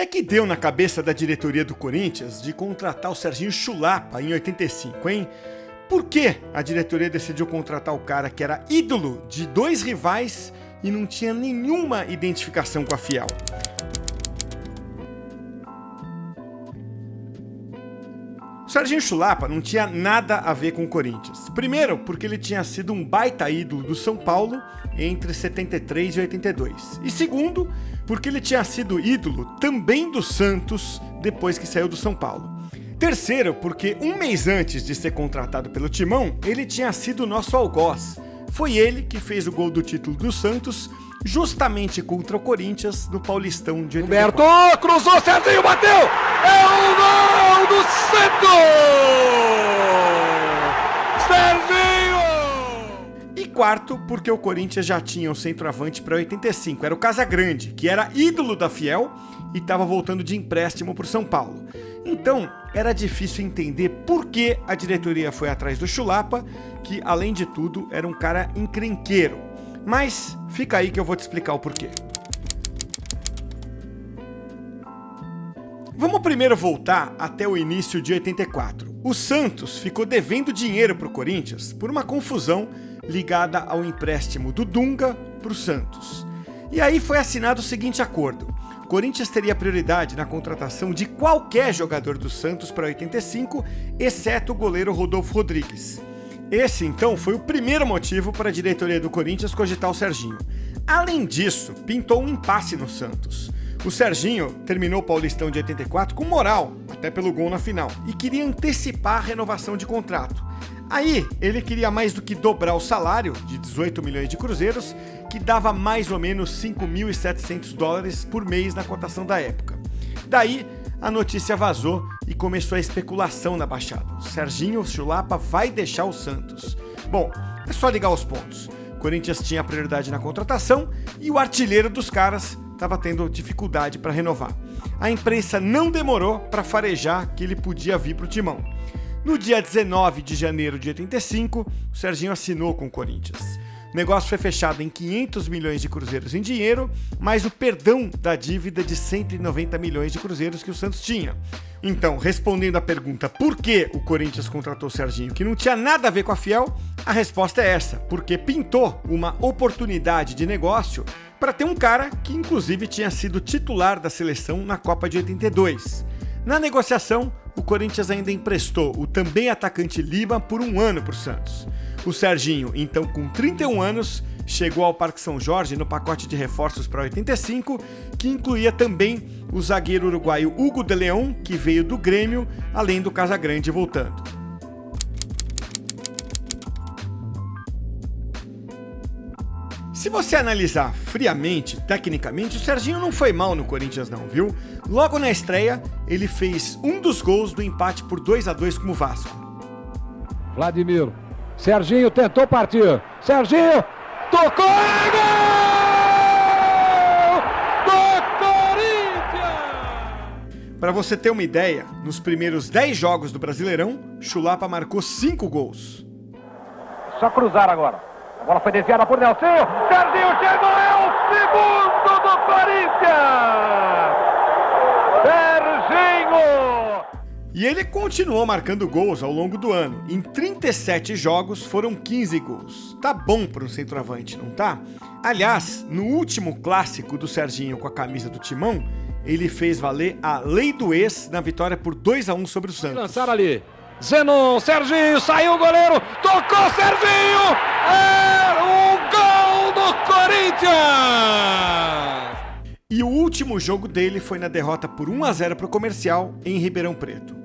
é que deu na cabeça da diretoria do Corinthians de contratar o Serginho Chulapa em 85, hein? Por que a diretoria decidiu contratar o cara que era ídolo de 2 rivais e não tinha nenhuma identificação com a Fiel? O Serginho Chulapa não tinha nada a ver com o Corinthians. Primeiro, porque ele tinha sido um baita ídolo do São Paulo entre 73 e 82. E segundo, porque ele tinha sido ídolo também do Santos depois que saiu do São Paulo. Terceiro, porque um mês antes de ser contratado pelo Timão, ele tinha sido nosso algoz. Foi ele que fez o gol do título do Santos, justamente contra o Corinthians no Paulistão de 84. Humberto cruzou, Serginho bateu! É o gol do Santos! Serginho! E quarto, porque o Corinthians já tinha o centroavante para 85, era o Casagrande, que era ídolo da Fiel e estava voltando de empréstimo para o São Paulo. Então, era difícil entender por que a diretoria foi atrás do Chulapa, que, além de tudo, era um cara encrenqueiro. Mas fica aí que eu vou te explicar o porquê. Vamos primeiro voltar até o início de 84. O Santos ficou devendo dinheiro para o Corinthians por uma confusão ligada ao empréstimo do Dunga para o Santos. E aí foi assinado o seguinte acordo. O Corinthians teria prioridade na contratação de qualquer jogador do Santos para 85, exceto o goleiro Rodolfo Rodrigues. Esse, então, foi o primeiro motivo para a diretoria do Corinthians cogitar o Serginho. Além disso, pintou um impasse no Santos. O Serginho terminou o Paulistão de 84 com moral, até pelo gol na final, e queria antecipar a renovação de contrato. Aí, ele queria mais do que dobrar o salário, de 18 milhões de cruzeiros, que dava mais ou menos 5.700 dólares por mês na cotação da época. Daí, a notícia vazou e começou a especulação na Baixada. O Serginho Chulapa vai deixar o Santos. Bom, é só ligar os pontos. O Corinthians tinha prioridade na contratação e o artilheiro dos caras estava tendo dificuldade para renovar. A imprensa não demorou para farejar que ele podia vir para o Timão. No dia 19 de janeiro de 85, o Serginho assinou com o Corinthians. O negócio foi fechado em 500 milhões de cruzeiros em dinheiro, mais o perdão da dívida de 190 milhões de cruzeiros que o Santos tinha. Então, respondendo à pergunta por que o Corinthians contratou o Serginho, que não tinha nada a ver com a Fiel, a resposta é essa, porque pintou uma oportunidade de negócio para ter um cara que inclusive tinha sido titular da seleção na Copa de 82. Na negociação, o Corinthians ainda emprestou o também atacante Lima por 1 ano para o Santos. O Serginho, então com 31 anos, chegou ao Parque São Jorge no pacote de reforços para 85, que incluía também o zagueiro uruguaio Hugo de León, que veio do Grêmio, além do Casagrande voltando. Se você analisar friamente, tecnicamente, o Serginho não foi mal no Corinthians não, viu? Logo na estreia, ele fez um dos gols do empate por 2-2 com o Vasco. Vladimir, Serginho tentou partir, Serginho tocou, é gol do Corinthians! Para você ter uma ideia, nos primeiros 10 jogos do Brasileirão, Chulapa marcou 5 gols. Só cruzar agora. A bola foi desviada por Nelsinho. Serginho chegou, é o segundo do Corinthians! Serginho! E ele continuou marcando gols ao longo do ano. Em 37 jogos foram 15 gols. Tá bom para um centroavante, não tá? Aliás, no último clássico do Serginho com a camisa do Timão, ele fez valer a lei do ex na vitória por 2-1 sobre o Santos. Lançar ali. Zenon, Serginho, saiu o goleiro, tocou Serginho, é o gol do Corinthians! E o último jogo dele foi na derrota por 1-0 para o Comercial em Ribeirão Preto.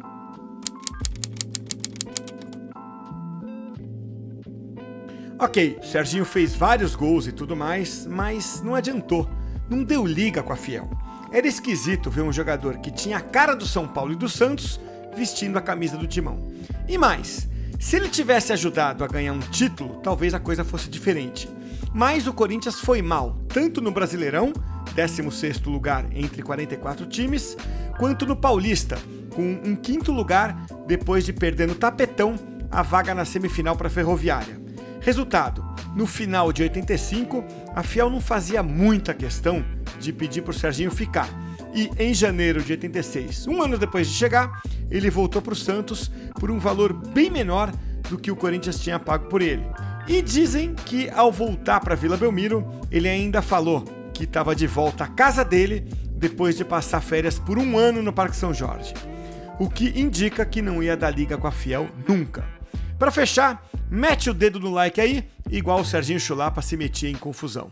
Ok, Serginho fez vários gols e tudo mais, mas não adiantou, não deu liga com a Fiel. Era esquisito ver um jogador que tinha a cara do São Paulo e do Santos vestindo a camisa do Timão. E mais, se ele tivesse ajudado a ganhar um título, talvez a coisa fosse diferente. Mas o Corinthians foi mal, tanto no Brasileirão, 16º lugar entre 44 times, quanto no Paulista, com um 5º lugar depois de perder no tapetão a vaga na semifinal para a Ferroviária. Resultado, no final de 85, a Fiel não fazia muita questão de pedir para o Serginho ficar. E em janeiro de 86, um ano depois de chegar, ele voltou para o Santos por um valor bem menor do que o Corinthians tinha pago por ele. E dizem que ao voltar para Vila Belmiro, ele ainda falou que estava de volta à casa dele depois de passar férias por um ano no Parque São Jorge. O que indica que não ia dar liga com a Fiel nunca. Para fechar, mete o dedo no like aí, igual o Serginho Chulapa se metia em confusão.